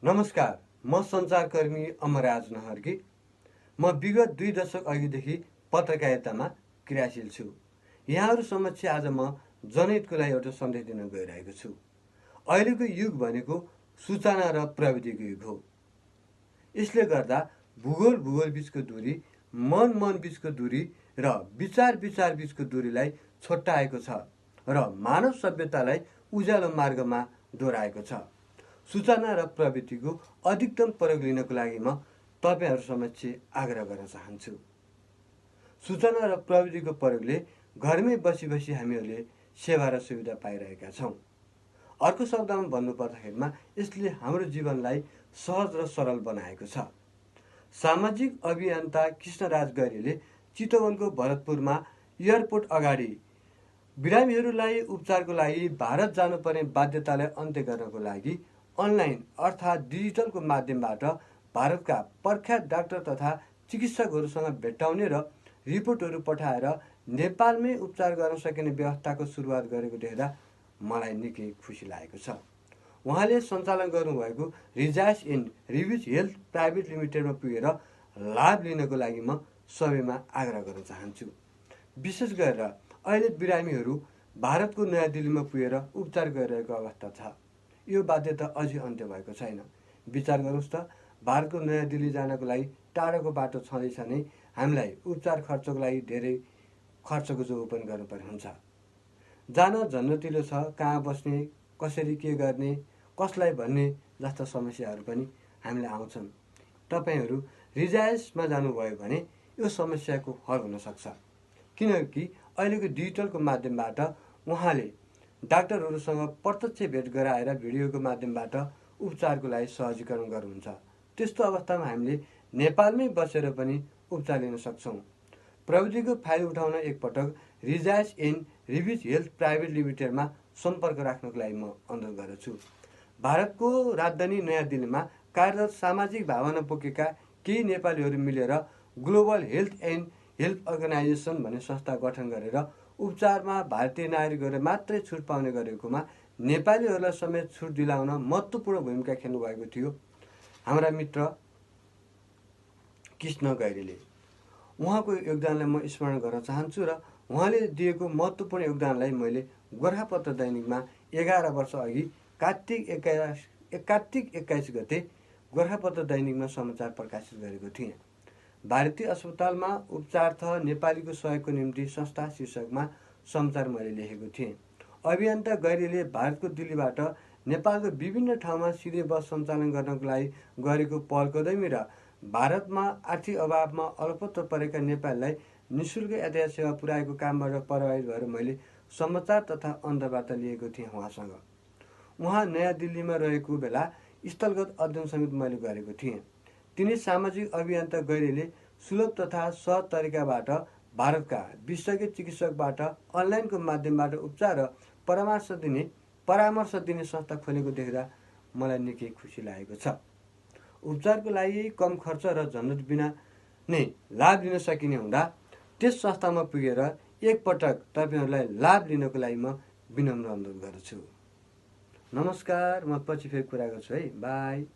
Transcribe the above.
नमस्कार, म सञ्चारकर्मी अमरराज नहर्की। म विगत 2 दशक अघिदेखि पत्रकारितामा क्रियाशील छु। यहाँहरू समक्ष आज म जनहितको लागि एउटा सन्देश दिन गइरहेको छु। अहिलेको युग भनेको सूचना र प्रविधिको युग हो। यसले गर्दा भूगोल बिचको दूरी, मन बिचको दूरी र विचार बिचको दूरीलाई छोट्याएको छ र मानव सभ्यतालाई उज्यालो मार्गमा डोराएको छ। सूचना र प्रविधिको अधिकतम प्रयोग लिनको लागि म तपाईहरू समक्ष आग्रह गर्न चाहन्छु। सूचना र प्रविधिको प्रयोगले घरमै बसी हामीहरूले सेवा र सुविधा पाइरहेका छौँ। अर्को शब्दमा भन्नुपर्दाखेरिमा यसले हाम्रो जीवनलाई सहज र सरल बनाएको छ। सामाजिक अभियन्ता कृष्णराज गैरीले चितवनको भरतपुरमा एयरपोर्ट अगाडि बिरामीहरूलाई उपचारको लागि भारत जानुपर्ने बाध्यतालाई अन्त्य गर्नको लागि अनलाइन अर्थात् डिजिटलको माध्यमबाट भारतका प्रख्यात डाक्टर तथा चिकित्सकहरूसँग भेट्टाउने र रिपोर्टहरू पठाएर नेपालमै उपचार गर्न सकिने व्यवस्थाको सुरुवात गरेको देख्दा मलाई निकै खुसी लागेको छ। उहाँले सञ्चालन गर्नुभएको रिजाइस इन रिभिज हेल्थ प्राइभेट लिमिटेडमा पुगेर लाभ लिनको लागि म सबैमा आग्रह गर्न चाहन्छु। विशेष गरेर अहिले बिरामीहरू भारतको नयाँ दिल्लीमा पुगेर उपचार गरिरहेको अवस्था छ। यो बाध्यता अझै अन्त्य भएको छैन। विचार गर्नुहोस् त, भारतको नयाँ दिल्ली जानको लागि टाढोको बाटो छँदैछ नै हामीलाई उपचार खर्चको लागि धेरै खर्चको जोग पनि गर्नुपर्ने हुन्छ। जान झन्नतिलो छ, कहाँ बस्ने, कसरी के गर्ने, कसलाई भन्ने जस्ता समस्याहरू पनि हामीलाई आउँछन्। तपाईहरू रिजाइसमा जानुभयो भने यो समस्याको हल हुन सक्छ। किनकि अहिलेको डिजिटलको माध्यमबाट उहाँले डाक्टरहरूसँग प्रत्यक्ष भेट गराएर भिडियोको माध्यमबाट उपचारको लागि सहजीकरण गर्नुहुन्छ। त्यस्तो अवस्थामा हामीले नेपालमै बसेर पनि उपचार लिन सक्छौँ। प्रविधिको फाइदा उठाउन एकपटक रिजाइस इन रिभिज हेल्थ प्राइभेट लिमिटेडमा सम्पर्क राख्नको लागि म अनुरोध गर्दछु। भारतको राजधानी नयाँ दिल्लीमा कार्यरत सामाजिक भावना बोकेका केही नेपालीहरू मिलेर global health and health organisation भन्ने संस्था गठन गरेर उपचारमा भारतीय नागरिकहरूले मात्रै छुट पाउने गरेकोमा नेपालीहरूलाई समेत छुट दिलाउन महत्त्वपूर्ण भूमिका खेल्नु भएको थियो हाम्रा मित्र कृष्ण गैरीले। उहाँको योगदानलाई म स्मरण गर्न चाहन्छु र उहाँले दिएको महत्त्वपूर्ण योगदानलाई मैले गोरखापत्र दैनिकमा 11 वर्ष अघि कार्तिक 21 गते गोरखापत्र दैनिकमा समाचार प्रकाशित गरेको थिएँ। भारतीय अस्पतालमा उपचारार्थ नेपालीको सहयोगको निम्ति संस्था शीर्षकमा समाचार मैले लेखेको थिएँ। अभियन्ता गैरीले भारतको दिल्लीबाट नेपालको विभिन्न ठाउँमा सिधै बस सञ्चालन गर्नको लागि गरेको पहलकदमी र भारतमा आर्थिक अभावमा अलपत्र परेका नेपालीलाई निःशुल्क यातायात सेवा पुर्याएको कामबाट प्रभावित भएर मैले समाचार तथा अन्तर्वार्ता लिएको थिएँ उहाँसँग। उहाँ नयाँ दिल्लीमा रहेको बेला स्थलगत अध्ययन समेत मैले गरेको थिएँ। तिनै सामाजिक अभियन्ता गैरीले सुलभ तथा सहज तरिकाबाट भारतका विशेषज्ञ चिकित्सकबाट अनलाइनको माध्यमबाट उपचार र परामर्श दिने संस्था खोलेको देख्दा मलाई निकै खुसी लागेको छ। उपचारको लागि कम खर्च र झन्झट बिना नै लाभ लिन सकिने हुँदा त्यस संस्थामा पुगेर एकपटक तपाईहरूलाई लाभ लिनको लागि म विनम्र अनुरोध गर्दछु। नमस्कार, म पछि फेरि कुरा गर्छु है। बाई।